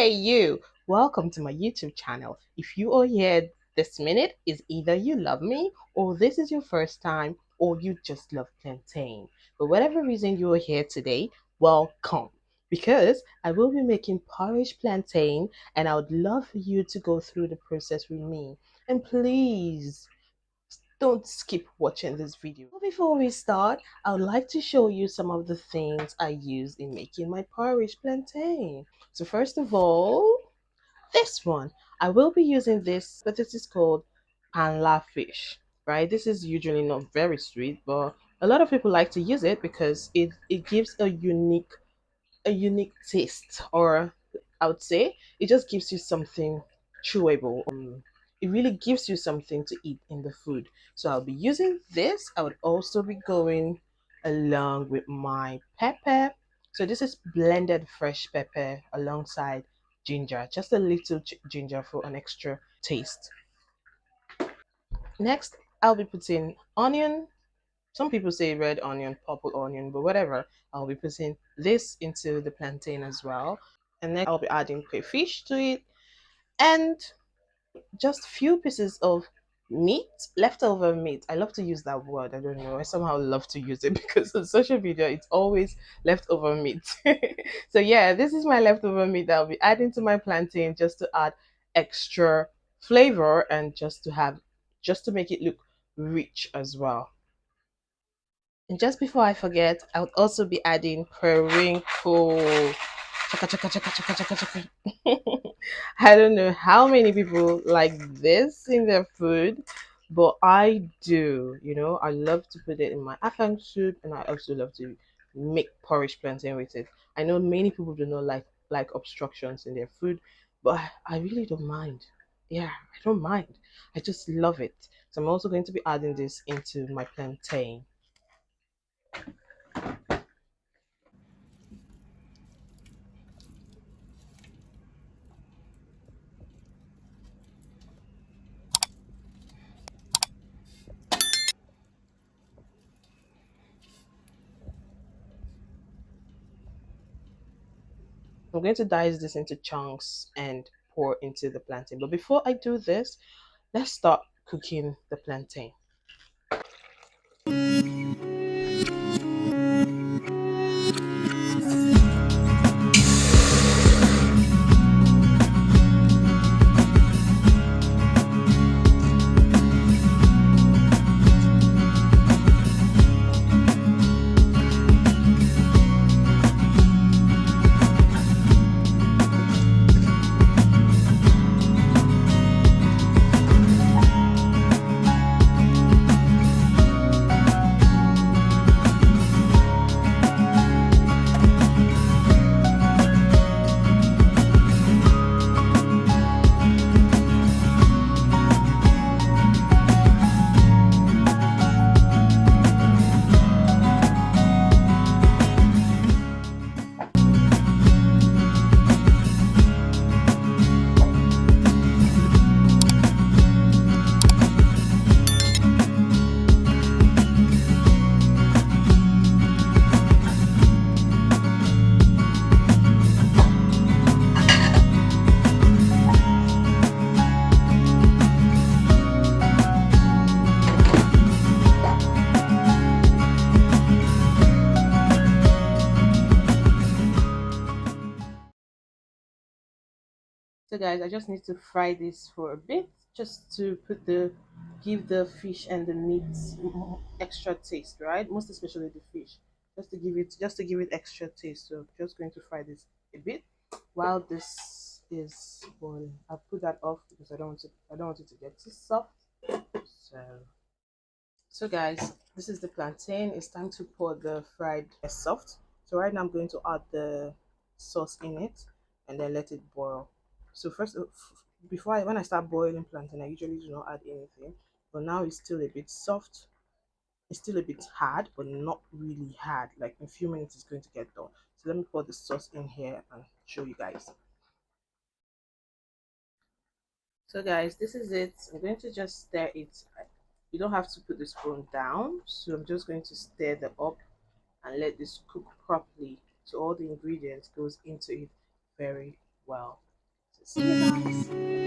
Hey you, welcome to my YouTube channel. If you are here this minute, is either you love me or this is your first time or you just love plantain. For whatever reason you are here today, welcome. Because I will be making porridge plantain and I would love for you to go through the process with me. And please don't skip watching this video. Before we start, I would like to show you some of the things I use in making my porridge plantain. So first of all, this one. I will be using this, but this is called panla fish, right? This is usually not very sweet, but a lot of people like to use it because it gives a unique taste, or I would say it just gives you something chewable. It really gives you something to eat in the food. So I'll be using this. I would also be going along with my pepper. So this is blended fresh pepper alongside ginger, just a little ginger for an extra taste. Next, I'll be putting onion. Some people say red onion, purple onion, but whatever. I'll be putting this into the plantain as well. And next I'll be adding crayfish to it and just few pieces of meat, leftover meat. I love to use that word. I don't know. I somehow love to use it because on social media it's always leftover meat. So yeah, this is my leftover meat that I'll be adding to my plantain just to add extra flavor and just to make it look rich as well. And just before I forget, I would also be adding periwinkle. Chaka, chaka, chaka, chaka, chaka, chaka. I don't know how many people like this in their food, but I do. I love to put it in my afang soup, and I also love to make porridge plantain with it. I know many people do not like obstructions in their food, but I really don't mind. Yeah, I don't mind. I just love it. So I'm also going to be adding this into my plantain. I'm going to dice this into chunks and pour into the plantain. But before I do this, let's start cooking the plantain. So guys, I just need to fry this for a bit, just to give the fish and the meat extra taste, right? Most especially the fish, just to give it extra taste. So just going to fry this a bit while this is boiling. I'll put that off because I don't want it to get too soft. So so guys, this is the plantain. It's time to pour the fried soft. So right now I'm going to add the sauce in it and then let it boil. So first, when I start boiling plantain, I usually do not add anything. But now it's still a bit soft. It's still a bit hard, but not really hard. Like in a few minutes, it's going to get done. So let me pour the sauce in here and show you guys. So guys, this is it. I'm going to just stir it. You don't have to put the spoon down. So I'm just going to stir the up and let this cook properly so all the ingredients goes into it very well. See you guys.